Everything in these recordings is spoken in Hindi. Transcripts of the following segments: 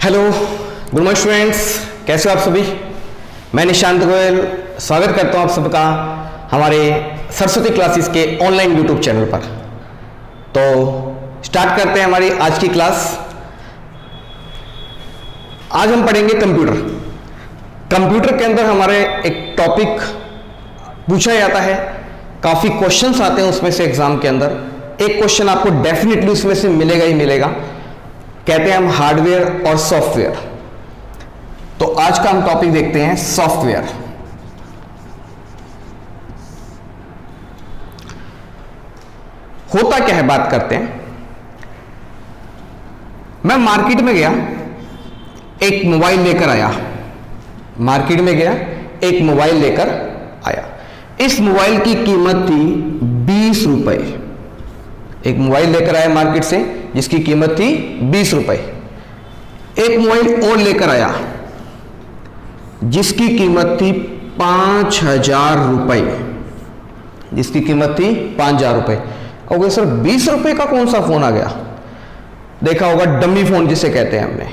हेलो, गुड मॉर्निंग स्टूडेंट्स, कैसे हो आप सभी। मैं निशांत गोयल स्वागत करता हूं आप सबका हमारे सरस्वती क्लासेस के ऑनलाइन यूट्यूब चैनल पर। तो स्टार्ट करते हैं हमारी आज की क्लास। आज हम पढ़ेंगे कंप्यूटर। कंप्यूटर के अंदर हमारे एक टॉपिक पूछा जाता है, काफी क्वेश्चंस आते हैं उसमें से एग्जाम के अंदर। एक क्वेश्चन आपको डेफिनेटली उसमें से मिलेगा ही मिलेगा। कहते हैं हम हार्डवेयर और सॉफ्टवेयर। तो आज का हम टॉपिक देखते हैं सॉफ्टवेयर। होता क्या है, बात करते हैं। मैं मार्केट में गया, एक मोबाइल लेकर आया। मार्केट में गया, एक मोबाइल लेकर आया। इस मोबाइल की कीमत थी 20 रुपए। एक मोबाइल लेकर आया मार्केट से जिसकी कीमत थी 20 रुपए। एक मोबाइल और लेकर आया जिसकी कीमत थी 5000 रुपए, जिसकी कीमत थी 5000 रुपए। ओके सर, 20 रुपए का कौन सा फोन आ गया? देखा होगा डमी फोन जिसे कहते हैं हमने।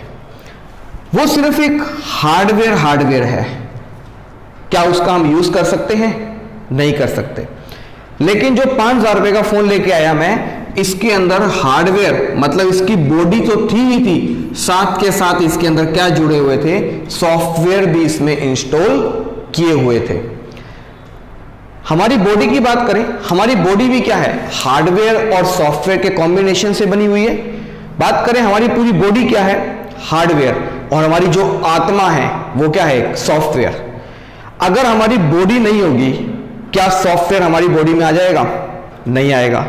वो सिर्फ एक हार्डवेयर है। क्या उसका हम यूज कर सकते हैं? नहीं कर सकते। लेकिन जो 5000 रुपए का फोन लेके आया मैं, इसके अंदर हार्डवेयर मतलब इसकी बॉडी तो थी ही थी, साथ के साथ इसके अंदर क्या जुड़े हुए थे? सॉफ्टवेयर भी इसमें इंस्टॉल किए हुए थे। हमारी बॉडी की बात करें, हमारी बॉडी भी क्या है? हार्डवेयर और सॉफ्टवेयर के कॉम्बिनेशन से बनी हुई है। बात करें हमारी पूरी बॉडी क्या है? हार्डवेयर। और हमारी जो आत्मा है वो क्या है? सॉफ्टवेयर। अगर हमारी बॉडी नहीं होगी, क्या सॉफ्टवेयर हमारी बॉडी में आ जाएगा? नहीं आएगा।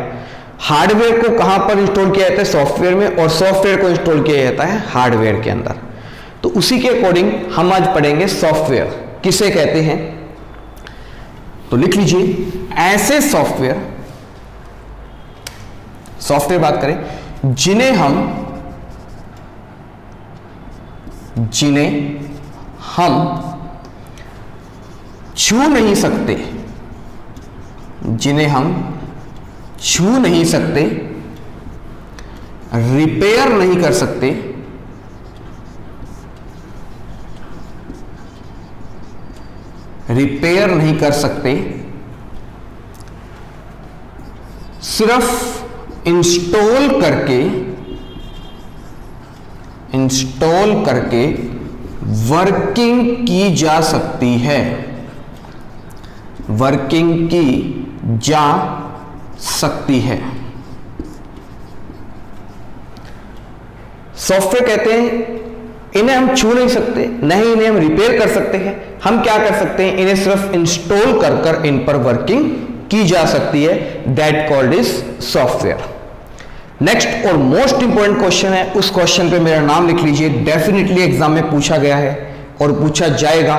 हार्डवेयर को कहां पर इंस्टॉल किया जाता है? सॉफ्टवेयर में। और सॉफ्टवेयर को इंस्टॉल किया जाता है हार्डवेयर के अंदर। तो उसी के अकॉर्डिंग हम आज पढ़ेंगे सॉफ्टवेयर किसे कहते हैं। तो लिख लीजिए, ऐसे सॉफ्टवेयर बात करें जिन्हें हम छू नहीं सकते, जिन्हें हम छू नहीं सकते, रिपेयर नहीं कर सकते, सिर्फ इंस्टॉल करके वर्किंग की जा सकती है, वर्किंग की जा सकती है। सॉफ्टवेयर कहते हैं इन्हें हम छू नहीं सकते, नहीं इन्हें हम रिपेयर कर सकते हैं। हम क्या कर सकते हैं? इन्हें सिर्फ इंस्टॉल कर इन पर वर्किंग की जा सकती है। That called is software. Next और मोस्ट इंपॉर्टेंट क्वेश्चन है, उस क्वेश्चन पे मेरा नाम लिख लीजिए। डेफिनेटली एग्जाम में पूछा गया है और पूछा जाएगा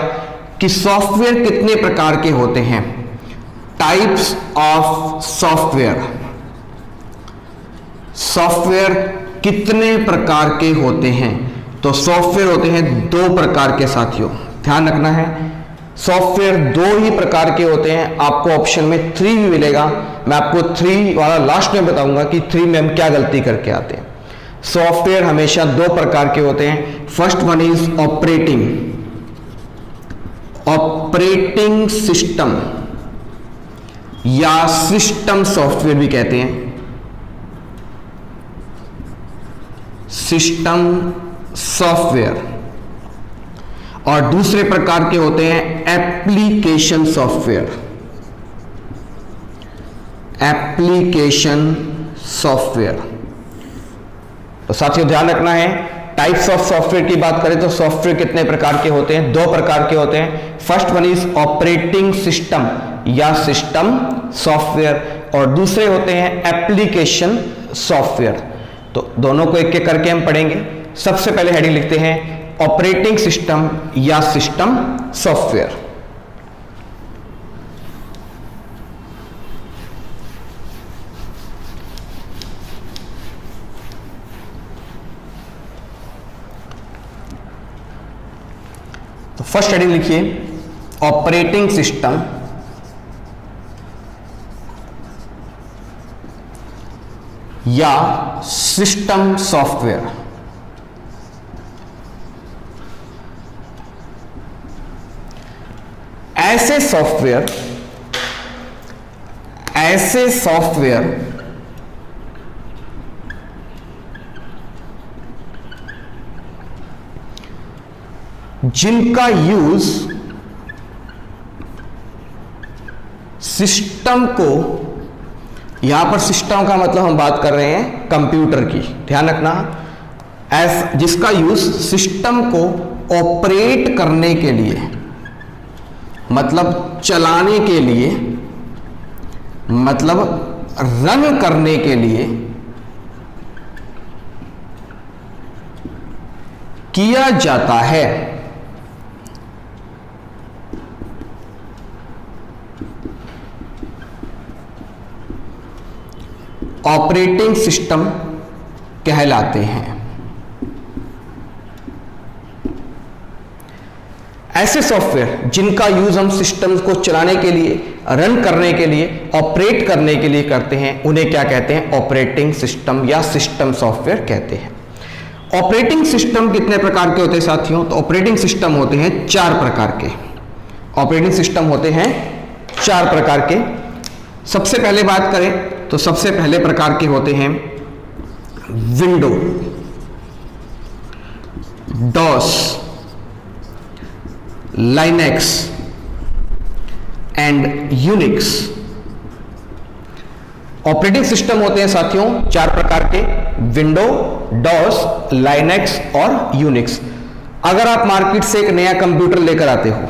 कि सॉफ्टवेयर कितने प्रकार के होते हैं। Types of software. सॉफ्टवेयर कितने प्रकार के होते हैं? तो सॉफ्टवेयर होते हैं 2 प्रकार के साथियों, ध्यान रखना है। सॉफ्टवेयर 2 ही प्रकार के होते हैं। आपको ऑप्शन में 3 भी मिलेगा। मैं आपको 3 वाला लास्ट में बताऊंगा कि 3 में हम क्या गलती करके आते हैं। सॉफ्टवेयर हमेशा 2 प्रकार के होते हैं। First one is operating system या सिस्टम सॉफ्टवेयर भी कहते हैं। System software. और दूसरे प्रकार के होते हैं एप्लीकेशन सॉफ्टवेयर। Application software. तो साथियों ध्यान रखना है, टाइप्स ऑफ सॉफ्टवेयर की बात करें तो सॉफ्टवेयर कितने प्रकार के होते हैं? 2 प्रकार के होते हैं। First one is operating system या सिस्टम सॉफ्टवेयर और दूसरे होते हैं एप्लीकेशन सॉफ्टवेयर। तो दोनों को एक एक करके हम पढ़ेंगे। सबसे पहले हेडिंग लिखते हैं ऑपरेटिंग सिस्टम या सिस्टम सॉफ्टवेयर। तो फर्स्ट हेडिंग लिखिए ऑपरेटिंग सिस्टम या सिस्टम सॉफ्टवेयर। ऐसे सॉफ्टवेयर जिनका यूज सिस्टम को, यहां पर सिस्टम का मतलब हम बात कर रहे हैं कंप्यूटर की, ध्यान रखना, जिसका यूज सिस्टम को ऑपरेट करने के लिए, मतलब चलाने के लिए, मतलब रन करने के लिए किया जाता है। ऑपरेटिंग सिस्टम कहलाते हैं। ऐसे सॉफ्टवेयर जिनका यूज हम सिस्टम को चलाने के लिए, रन करने के लिए, ऑपरेट करने के लिए करते हैं, उन्हें क्या कहते हैं? ऑपरेटिंग सिस्टम या सिस्टम सॉफ्टवेयर कहते हैं। ऑपरेटिंग सिस्टम कितने प्रकार के होते हैं साथियों? तो ऑपरेटिंग सिस्टम होते हैं 4 प्रकार के। ऑपरेटिंग सिस्टम होते हैं 4 प्रकार के। सबसे पहले बात करें तो सबसे पहले प्रकार के होते हैं window, DOS, Linux and Unix. Operating system होते हैं साथियों 4 प्रकार के, विंडो, डॉस, लाइनेक्स और यूनिक्स। अगर आप मार्केट से एक नया कंप्यूटर लेकर आते हो,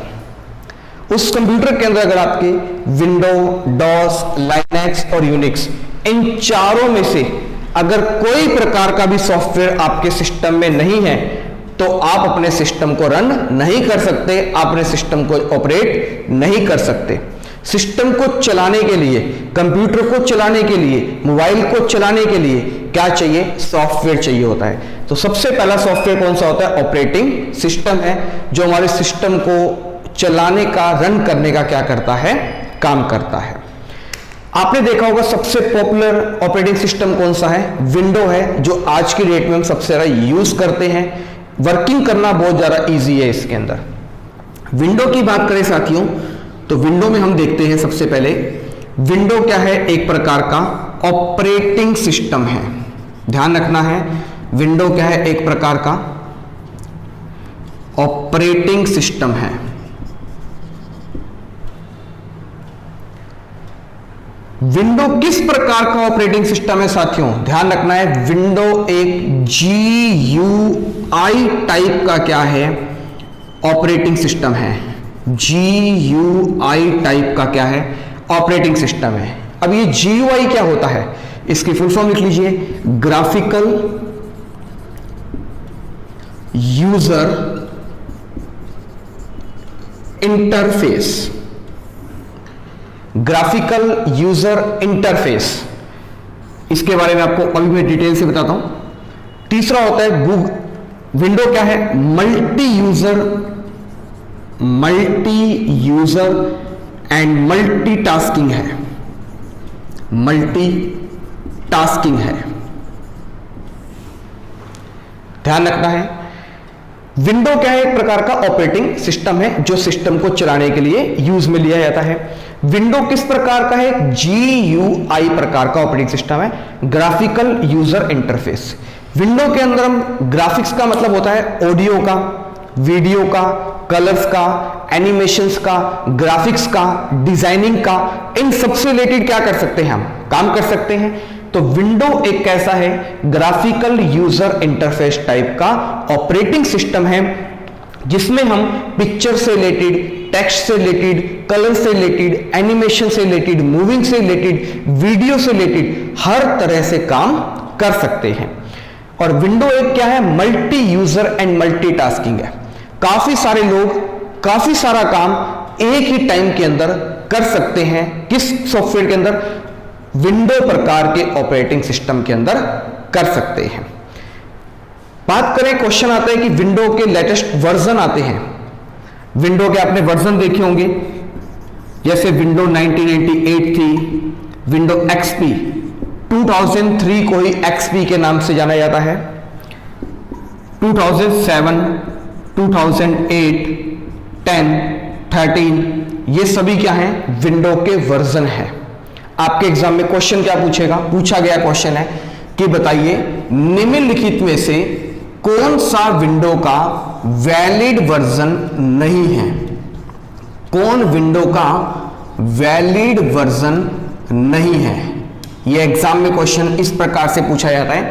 उस कंप्यूटर के अंदर अगर आपके विंडो, डॉस, लाइनेक्स और यूनिक्स, इन चारों में से अगर कोई प्रकार का भी सॉफ्टवेयर आपके सिस्टम में नहीं है तो आप अपने सिस्टम को रन नहीं कर सकते, आप अपने सिस्टम को ऑपरेट नहीं कर सकते। सिस्टम को चलाने के लिए, कंप्यूटर को चलाने के लिए, मोबाइल को चलाने के लिए क्या चाहिए? सॉफ्टवेयर चाहिए होता है। तो सबसे पहला सॉफ्टवेयर कौन सा होता है? ऑपरेटिंग सिस्टम है, जो हमारे सिस्टम को चलाने का, रन करने का क्या करता है? काम करता है। आपने देखा होगा सबसे पॉपुलर ऑपरेटिंग सिस्टम कौन सा है? विंडो है, जो आज की डेट में हम सबसे ज्यादा यूज करते हैं। वर्किंग करना बहुत ज्यादा इजी है इसके अंदर। विंडो की बात करें साथियों तो विंडो में हम देखते हैं सबसे पहले, विंडो क्या है? एक प्रकार का ऑपरेटिंग सिस्टम है। ध्यान रखना है, विंडो क्या है? एक प्रकार का ऑपरेटिंग सिस्टम है। विंडो किस प्रकार का ऑपरेटिंग सिस्टम है साथियों? ध्यान रखना है, विंडो एक GUI टाइप का क्या है? ऑपरेटिंग सिस्टम है। GUI टाइप का क्या है? ऑपरेटिंग सिस्टम है। अब ये GUI क्या होता है? इसकी फुल फॉर्म लिख लीजिए, graphical user interface. Graphical user interface, इसके बारे में आपको अभी मैं डिटेल से बताता हूं। तीसरा होता है विंडो क्या है? मल्टी यूजर एंड मल्टीटास्किंग है। मल्टीटास्किंग है, ध्यान रखना है। विंडो क्या है? एक प्रकार का ऑपरेटिंग सिस्टम है जो सिस्टम को चलाने के लिए यूज में लिया जाता है। विंडो किस प्रकार का है? GUI प्रकार का ऑपरेटिंग सिस्टम है, ग्राफिकल यूजर इंटरफेस। विंडो के अंदर हम ग्राफिक्स का मतलब होता है ऑडियो का, वीडियो का, कलर्स का, एनिमेशंस का, ग्राफिक्स का, डिजाइनिंग का, इन सबसे रिलेटेड क्या कर सकते हैं? हम काम कर सकते हैं। तो विंडो एक कैसा है? ग्राफिकल यूजर इंटरफेस टाइप का ऑपरेटिंग सिस्टम है, जिसमें हम पिक्चर से रिलेटेड, टेक्स्ट से रिलेटेड, कलर से रिलेटेड, एनिमेशन से रिलेटेड, मूविंग से रिलेटेड, वीडियो से रिलेटेड हर तरह से काम कर सकते हैं। और विंडो एक क्या है? मल्टी यूजर एंड मल्टीटास्किंग है। काफी सारे लोग काफी सारा काम एक ही टाइम के अंदर कर सकते हैं। किस सॉफ्टवेयर के अंदर? विंडो प्रकार के ऑपरेटिंग सिस्टम के अंदर कर सकते हैं। बात करें, क्वेश्चन आता है कि विंडो के लेटेस्ट वर्जन आते हैं। विंडो के आपने वर्जन देखे होंगे, जैसे विंडो 1998 थी, विंडो XP, 2003 को ही XP के नाम से जाना जाता है, 2007, 2008, 10, 13, ये सभी क्या है, विंडो के वर्जन है। आपके एग्जाम में क्वेश्चन क्या पूछेगा, पूछा गया क्वेश्चन है कि बताइए निम्नलिखित में से कौन सा विंडो का वैलिड वर्जन नहीं है, कौन विंडो का वैलिड वर्जन नहीं है। यह एग्जाम में क्वेश्चन इस प्रकार से पूछा जाता है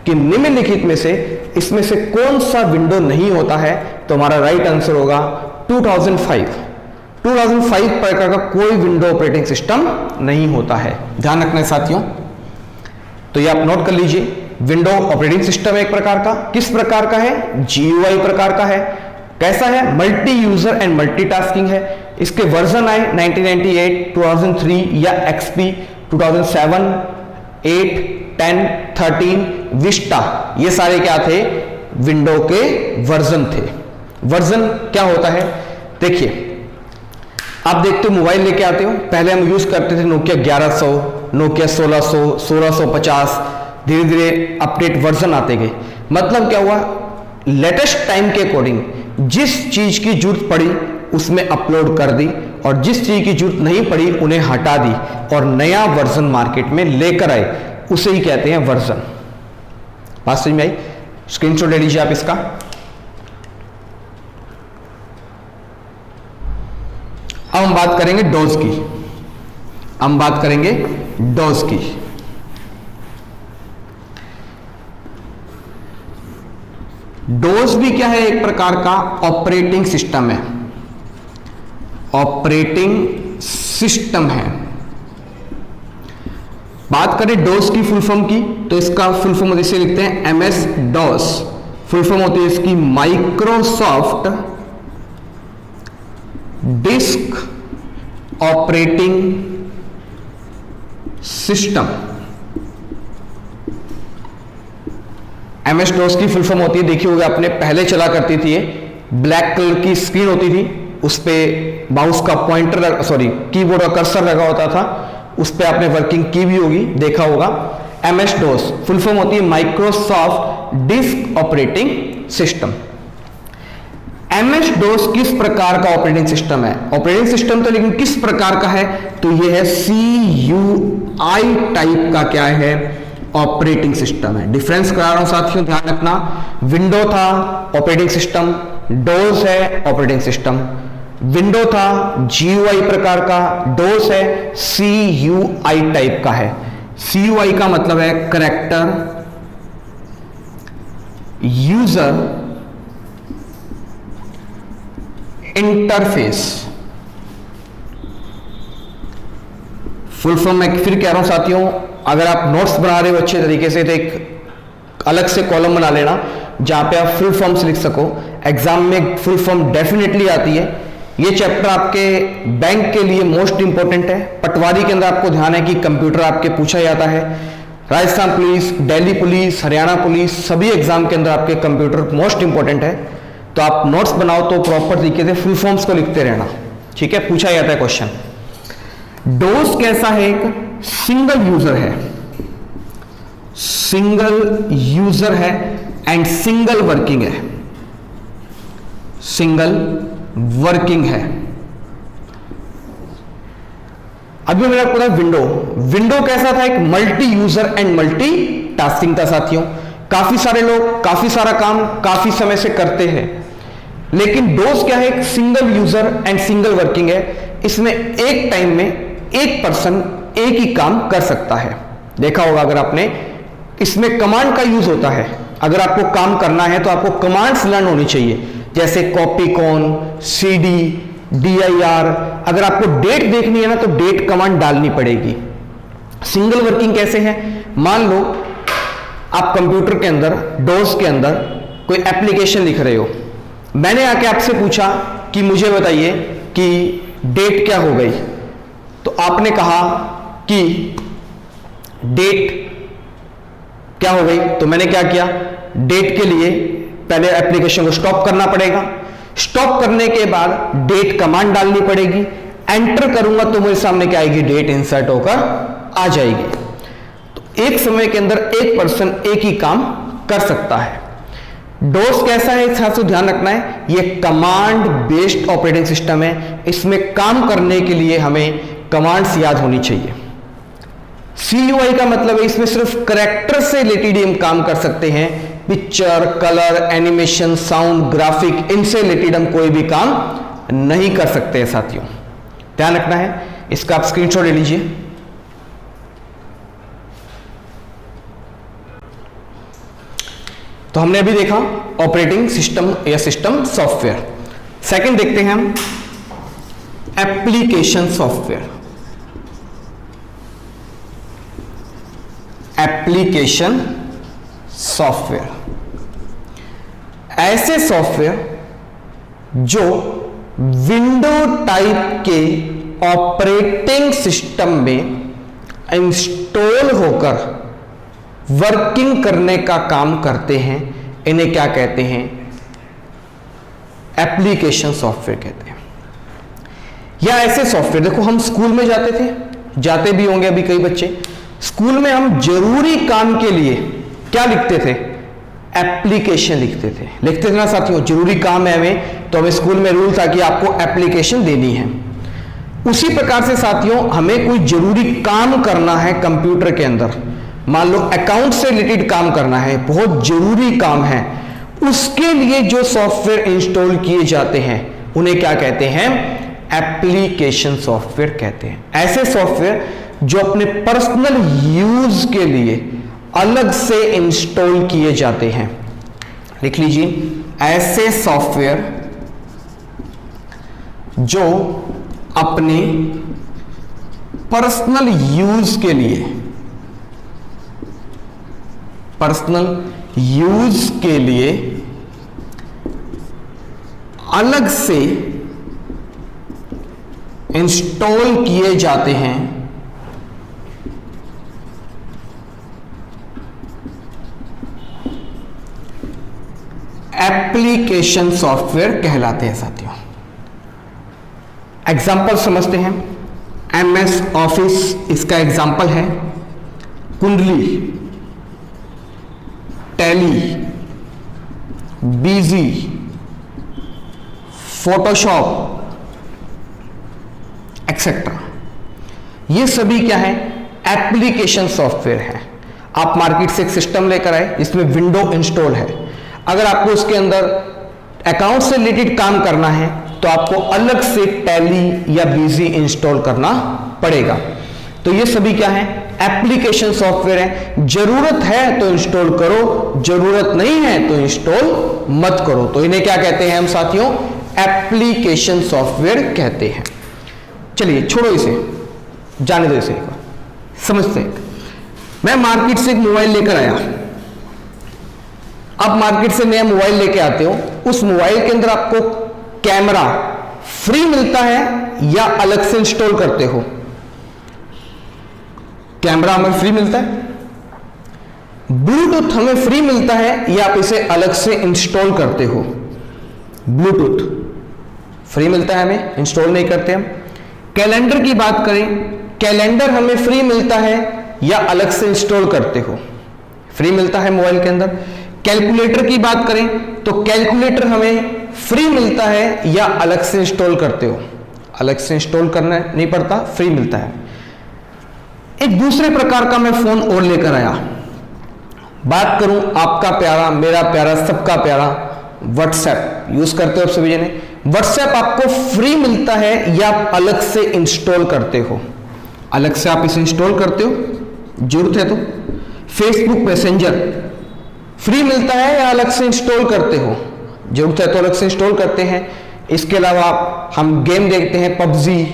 कि निम्नलिखित में से इसमें से कौन सा विंडो नहीं होता है, तो हमारा राइट आंसर होगा 2005 प्रकार का कोई विंडो ऑपरेटिंग सिस्टम नहीं होता है। ध्यान रखना है साथियों, तो ये आप नोट कर लीजिए। विंडो ऑपरेटिंग सिस्टम एक प्रकार का, किस प्रकार का है, GUI प्रकार का है। कैसा है, मल्टी यूजर एंड मल्टीटास्किंग है। इसके वर्जन आए 1998, 2003 या XP 2007, 8, 10, 13, विस्टा, ये सारे क्या थे, विंडो के वर्जन थे। वर्जन क्या होता है, देखिए आप देखते हो मोबाइल लेके आते हो, पहले हम यूज करते थे नोकिया 1100, नोकिया 1600, 1650, धीरे धीरे अपडेट वर्जन आते गए। मतलब क्या हुआ, लेटेस्ट टाइम के अकॉर्डिंग जिस चीज की जरूरत पड़ी उसमें अपलोड कर दी और जिस चीज की जरूरत नहीं पड़ी उन्हें हटा दी और नया वर्जन मार्केट में लेकर आए, उसे ही कहते हैं वर्जन। बात समझ में आई, स्क्रीनशॉट ले लीजिए आप इसका। अब हम बात करेंगे डोज की, हम बात करेंगे डोज की। डोज भी क्या है, एक प्रकार का ऑपरेटिंग सिस्टम है, ऑपरेटिंग सिस्टम है। बात करें डोज की फुल फॉर्म की, तो इसका फुल फॉर्म इसे लिखते हैं MS DOS। फुल फॉर्म होती है इसकी Microsoft disk operating system. MS DOS की फुल फॉर्म होती है, देखी होगी आपने, पहले चला करती थी, ब्लैक कलर की स्क्रीन होती थी, उस पे माउस का पॉइंटर, सॉरी कीबोर्ड का कर्सर लगा होता था, उस पे आपने वर्किंग की भी होगी, देखा होगा। MS DOS फुल फॉर्म होती है Microsoft disk operating system. MS DOS किस प्रकार का ऑपरेटिंग सिस्टम है, ऑपरेटिंग सिस्टम तो, लेकिन किस प्रकार का है, तो यह है CUI टाइप का क्या है, ऑपरेटिंग सिस्टम है। डिफरेंस करा रहा हूं साथियों, ध्यान रखना। विंडो था ऑपरेटिंग सिस्टम, डोज है ऑपरेटिंग सिस्टम। विंडो था GUI प्रकार का, डोज है CUI टाइप का है। CUI का मतलब है character user interface. Full form मैं फिर कह रहा हूं साथियों, अगर आप नोट्स बना रहे हो अच्छे तरीके से तो एक अलग से कॉलम बना लेना जहां पे आप फुल फॉर्म्स लिख सको। एग्जाम में फुल फॉर्म डेफिनेटली आती है। ये चैप्टर आपके बैंक के लिए मोस्ट इंपॉर्टेंट है। पटवारी के अंदर आपको ध्यान है कि कंप्यूटर आपके पूछा जाता है। Rajasthan police, Delhi police, Haryana police, सभी एग्जाम के अंदर आपके कंप्यूटर मोस्ट इंपॉर्टेंट है। तो आप नोट्स बनाओ तो प्रॉपर तरीके से फुल फॉर्म्स को लिखते रहना, ठीक है, पूछा जाता है क्वेश्चन। डोज कैसा है, एक सिंगल यूजर है, सिंगल यूजर है एंड सिंगल वर्किंग है, सिंगल वर्किंग है। अभी मैंने आपको बताया विंडो, विंडो कैसा था, एक multi user and multi tasking था साथियों। काफी सारे लोग काफी सारा काम काफी समय से करते हैं, लेकिन डोज क्या है, एक single user and single working है। इसमें एक टाइम में एक पर्सन एक ही काम कर सकता है। देखा होगा अगर आपने, इसमें कमांड का यूज होता है। अगर आपको काम करना है तो आपको कमांड्स लर्न होनी चाहिए, जैसे कॉपी कॉन, CD, DIR। अगर आपको डेट देखनी है ना तो डेट कमांड डालनी पड़ेगी। सिंगल वर्किंग कैसे है, मान लो आप कंप्यूटर के अंदर, डोज के अंदर कोई एप्लीकेशन लिख रहे हो, मैंने आके आपसे पूछा कि मुझे बताइए कि डेट क्या हो गई, तो आपने कहा कि डेट क्या हो गई, तो मैंने क्या किया, डेट के लिए पहले एप्लीकेशन को स्टॉप करना पड़ेगा। स्टॉप करने के बाद डेट कमांड डालनी पड़ेगी, एंटर करूंगा तो मेरे सामने क्या आएगी, डेट इंसर्ट होकर आ जाएगी। तो एक समय के अंदर एक पर्सन एक ही काम कर सकता है। डोस कैसा है, इस हिसाब से ध्यान रखना है। ये कमांड बेस्ड ऑपरेटिंग सिस्टम है, इसमें काम करने के लिए हमें कमांड्स याद होनी चाहिए। CUI का मतलब है इसमें सिर्फ कैरेक्टर से रिलेटेड हम काम कर सकते हैं, picture, colour, animation, sound, graphic, इनसे रिलेटेड हम कोई भी काम नहीं कर सकते हैं साथियों, ध्यान रखना है। इसका आप स्क्रीनशॉट ले लीजिए। तो हमने अभी देखा ऑपरेटिंग सिस्टम या सिस्टम सॉफ्टवेयर। सेकंड देखते हैं हम एप्लीकेशन सॉफ्टवेयर। एप्लीकेशन सॉफ्टवेयर ऐसे सॉफ्टवेयर जो विंडो टाइप के ऑपरेटिंग सिस्टम में इंस्टॉल होकर वर्किंग करने का काम करते हैं, इन्हें क्या कहते हैं, एप्लीकेशन सॉफ्टवेयर कहते हैं। या ऐसे सॉफ्टवेयर, देखो हम स्कूल में जाते थे, जाते भी होंगे अभी कई बच्चे, स्कूल में हम जरूरी काम के लिए क्या लिखते थे, एप्लीकेशन लिखते थे ना साथियों। जरूरी काम है हमें, तो हमें स्कूल में रूल था कि आपको एप्लीकेशन देनी है। उसी प्रकार से साथियों हमें कोई जरूरी काम करना है कंप्यूटर के अंदर, मान लो अकाउंट से रिलेटेड काम करना है, बहुत जरूरी काम है, उसके लिए जो सॉफ्टवेयर इंस्टॉल किए जाते हैं उन्हें क्या कहते हैं, एप्लीकेशन सॉफ्टवेयर कहते हैं। ऐसे सॉफ्टवेयर जो अपने पर्सनल यूज के लिए अलग से इंस्टॉल किए जाते हैं, लिख लीजिए, ऐसे सॉफ्टवेयर जो अपने पर्सनल यूज के लिए अलग से इंस्टॉल किए जाते हैं, एप्लीकेशन सॉफ्टवेयर कहलाते हैं साथियों। एग्जाम्पल समझते हैं। MS ऑफिस इसका एग्जाम्पल है, कुंडली, टैली, बीजी, फोटोशॉप एक्सेट्रा, ये सभी क्या है, एप्लीकेशन सॉफ्टवेयर है। आप मार्केट से एक सिस्टम लेकर आए जिसमें विंडो इंस्टॉल है, अगर आपको उसके अंदर अकाउंट से रिलेटेड काम करना है तो आपको अलग से टैली या बीजी इंस्टॉल करना पड़ेगा। तो ये सभी क्या है, एप्लीकेशन सॉफ्टवेयर है। जरूरत है तो इंस्टॉल करो, जरूरत नहीं है तो इंस्टॉल मत करो। तो इन्हें क्या कहते हैं हम साथियों, एप्लीकेशन सॉफ्टवेयर कहते हैं। चलिए छोड़ो इसे, जाने दो इसे, एक बार समझते हैं। मैं मार्केट से एक मोबाइल लेकर आया, आप मार्केट से नया मोबाइल लेके आते हो, उस मोबाइल के अंदर आपको कैमरा फ्री मिलता है या अलग से इंस्टॉल करते हो? कैमरा हमें फ्री मिलता है, ब्लूटूथ हमें फ्री मिलता है या आप इसे अलग से इंस्टॉल करते हो? ब्लूटूथ फ्री मिलता है, हमें इंस्टॉल नहीं करते हम। कैलेंडर की बात करें, कैलेंडर हमें फ्री मिलता है या अलग से इंस्टॉल करते हो? फ्री मिलता है मोबाइल के अंदर। कैलकुलेटर की बात करें तो कैलकुलेटर हमें फ्री मिलता है या अलग से इंस्टॉल करते हो? अलग से इंस्टॉल करना नहीं पड़ता, फ्री मिलता है। एक दूसरे प्रकार का मैं फोन और लेकर आया, बात करूं आपका प्यारा, मेरा प्यारा, सबका प्यारा व्हाट्सएप। यूज करते हो आप सभी जने? व्हाट्सएप आपको फ्री मिलता है या आप अलग से इंस्टॉल करते हो? अलग से आप इसे इंस्टॉल करते हो, जरूरत है तो। फेसबुक मैसेंजर फ्री मिलता है या अलग से इंस्टॉल करते हो? जरूरत है तो अलग से इंस्टॉल करते हैं। इसके अलावा हम गेम देखते हैं, पबजी,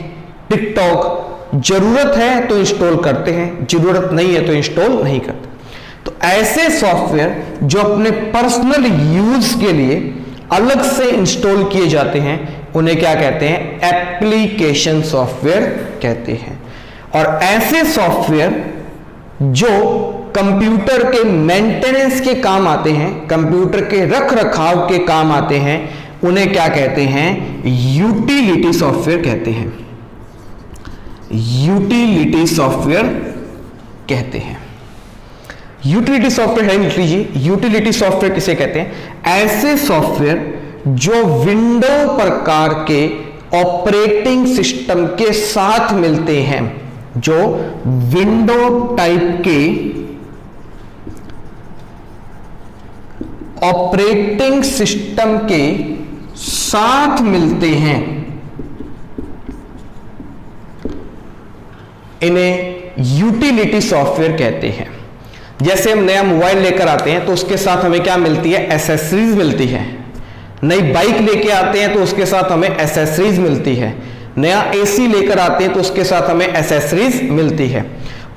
टिकटॉक, जरूरत है तो इंस्टॉल करते हैं, जरूरत नहीं है तो इंस्टॉल नहीं करते। तो ऐसे सॉफ्टवेयर जो अपने पर्सनल यूज के लिए अलग से इंस्टॉल किए जाते हैं उन्हें क्या कहते हैं? एप्लीकेशन सॉफ्टवेयर कहते हैं। और ऐसे सॉफ्टवेयर जो कंप्यूटर के मेंटेनेंस के काम आते हैं, कंप्यूटर के रख रखाव के काम आते हैं, उन्हें क्या कहते हैं? यूटिलिटी सॉफ्टवेयर कहते हैं। यूटिलिटी सॉफ्टवेयर कहते हैं। यूटिलिटी सॉफ्टवेयर है, लिख लीजिए। यूटिलिटी सॉफ्टवेयर किसे कहते हैं? ऐसे सॉफ्टवेयर जो विंडो प्रकार के ऑपरेटिंग सिस्टम के साथ मिलते हैं, जो विंडो टाइप के ऑपरेटिंग सिस्टम के साथ मिलते हैं, इन्हें यूटिलिटी सॉफ्टवेयर कहते हैं। जैसे हम नया मोबाइल लेकर आते हैं तो उसके साथ हमें क्या मिलती है? एसेसरीज मिलती है। नई बाइक लेके आते हैं तो उसके साथ हमें एसेसरीज मिलती है। नया एसी लेकर आते हैं तो उसके साथ हमें एसेसरीज मिलती है।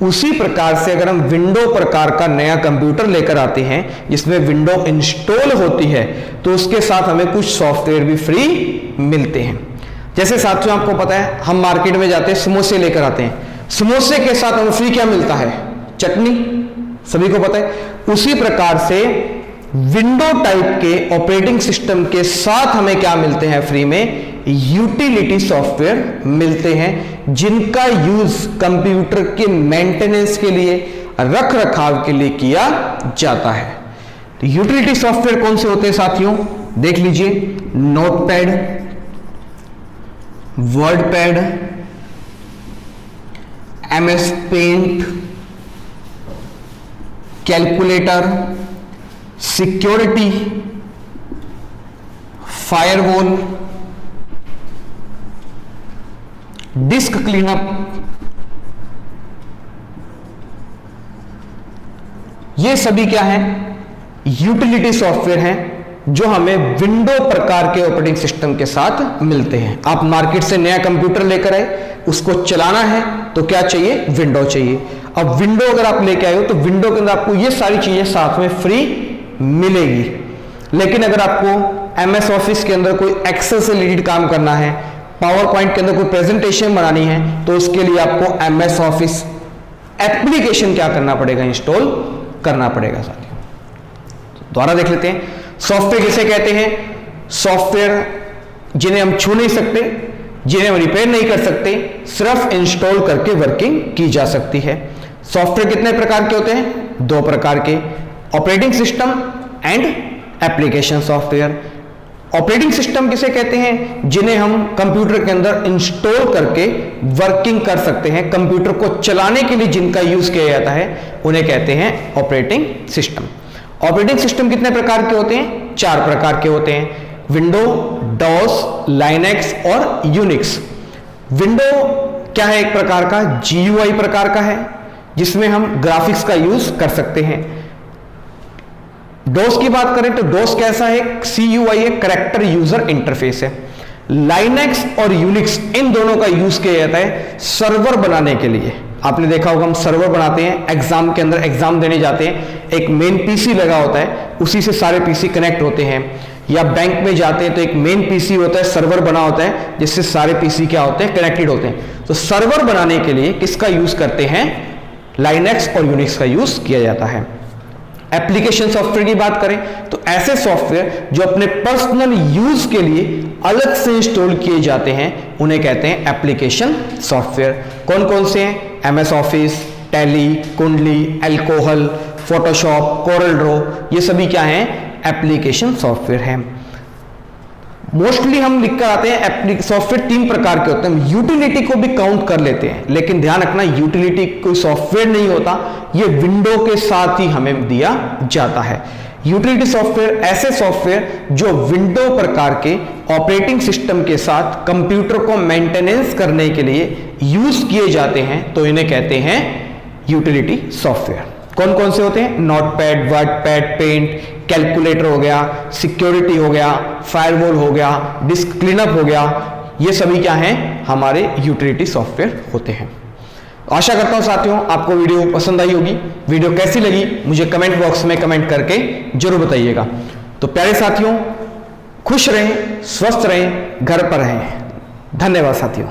उसी प्रकार से अगर हम विंडो प्रकार का नया कंप्यूटर लेकर आते हैं जिसमें विंडो इंस्टॉल होती है तो उसके साथ हमें कुछ सॉफ्टवेयर भी फ्री मिलते हैं। जैसे साथियों आपको पता है, हम मार्केट में जाते हैं, समोसे लेकर आते हैं, समोसे के साथ हमें फ्री क्या मिलता है? चटनी, सभी को पता है। उसी प्रकार से विंडो टाइप के ऑपरेटिंग सिस्टम के साथ हमें क्या मिलते हैं फ्री में? यूटिलिटी सॉफ्टवेयर मिलते हैं, जिनका यूज कंप्यूटर के मेंटेनेंस के लिए, रख रखाव के लिए किया जाता है। तो यूटिलिटी सॉफ्टवेयर कौन से होते हैं साथियों? देख लीजिए, Notepad, WordPad, MS Paint, calculator, security, firewall, disk cleanup, ये सभी क्या है? यूटिलिटी सॉफ्टवेयर हैं जो हमें विंडो प्रकार के ऑपरेटिंग सिस्टम के साथ मिलते हैं। आप मार्केट से नया कंप्यूटर लेकर आए, उसको चलाना है तो क्या चाहिए? विंडो चाहिए। अब विंडो अगर आप लेके आए हो तो विंडो के अंदर आपको ये सारी चीजें साथ में फ्री मिलेगी। लेकिन अगर आपको MS ऑफिस के अंदर कोई एक्सेल से रिलेटेड काम करना है, पावर पॉइंट के अंदर कोई प्रेजेंटेशन बनानी है, तो उसके लिए आपको MS ऑफिस एप्लीकेशन क्या करना पड़ेगा? इंस्टॉल करना पड़ेगा साथियों। दोबारा देख लेते हैं, सॉफ्टवेयर किसे कहते हैं? सॉफ्टवेयर जिन्हें हम छू नहीं सकते, जिन्हें हम रिपेयर नहीं कर सकते, सिर्फ इंस्टॉल करके वर्किंग की जा सकती है। सॉफ्टवेयर कितने प्रकार के होते हैं? 2 प्रकार के, operating system and application software. Operating system किसे कहते हैं? जिन्हें हम कंप्यूटर के अंदर इंस्टॉल करके वर्किंग कर सकते हैं, कंप्यूटर को चलाने के लिए जिनका यूज किया जाता है, उन्हें कहते हैं ऑपरेटिंग सिस्टम। ऑपरेटिंग सिस्टम कितने प्रकार के होते हैं? 4 प्रकार के होते हैं, विंडो, डॉस, लाइनेक्स और यूनिक्स। विंडो क्या है? एक प्रकार का GUI प्रकार का है, जिसमें हम ग्राफिक्स का यूज कर सकते हैं। डोस की बात करें तो डोस कैसा है? CUI है, कैरेक्टर यूजर इंटरफेस है। लाइनेक्स और यूनिक्स, इन दोनों का यूज किया जाता है सर्वर बनाने के लिए। आपने देखा होगा, हम सर्वर बनाते हैं, एग्जाम के अंदर एग्जाम देने जाते हैं, एक मेन PC लगा होता है, उसी से सारे PC कनेक्ट होते हैं। या बैंक में जाते हैं तो एक मेन PC होता है, सर्वर बना होता है, जिससे सारे PC क्या होते हैं? कनेक्टेड होते हैं। तो सर्वर बनाने के लिए किसका यूज करते हैं? लाइनेक्स और यूनिक्स का यूज किया जाता है। एप्लीकेशन सॉफ्टवेयर की बात करें तो ऐसे सॉफ्टवेयर जो अपने पर्सनल यूज के लिए अलग से इंस्टॉल किए जाते हैं, उन्हें कहते हैं एप्लीकेशन सॉफ्टवेयर। कौन कौन से हैं? MS ऑफिस, टैली, कुंडली, एल्कोहल, फोटोशॉप, कोरल ड्रॉ, ये सभी क्या हैं? एप्लीकेशन सॉफ्टवेयर हैं। मोस्टली हम लिख कर आते हैं सॉफ्टवेयर 3 प्रकार के होते हैं। यूटिलिटी को भी काउंट कर लेते हैं, लेकिन ध्यान रखना, यूटिलिटी कोई सॉफ्टवेयर नहीं होता, ये विंडो के साथ ही हमें दिया जाता है। यूटिलिटी सॉफ्टवेयर ऐसे सॉफ्टवेयर जो विंडो प्रकार के ऑपरेटिंग सिस्टम के साथ कंप्यूटर को मेंटेनेंस करने के लिए यूज किए जाते हैं, तो इन्हें कहते हैं यूटिलिटी सॉफ्टवेयर। कौन कौन से होते हैं? नोटपैड, वर्डपैड, पेंट, कैलकुलेटर हो गया, सिक्योरिटी हो गया, फायरवॉल हो गया, डिस्क क्लीनअप हो गया, ये सभी क्या हैं? हमारे यूटिलिटी सॉफ्टवेयर होते हैं। आशा करता हूं साथियों आपको वीडियो पसंद आई होगी। वीडियो कैसी लगी मुझे कमेंट बॉक्स में कमेंट करके जरूर बताइएगा। तो प्यारे साथियों, खुश रहें, स्वस्थ रहें, घर पर रहें। धन्यवाद साथियों।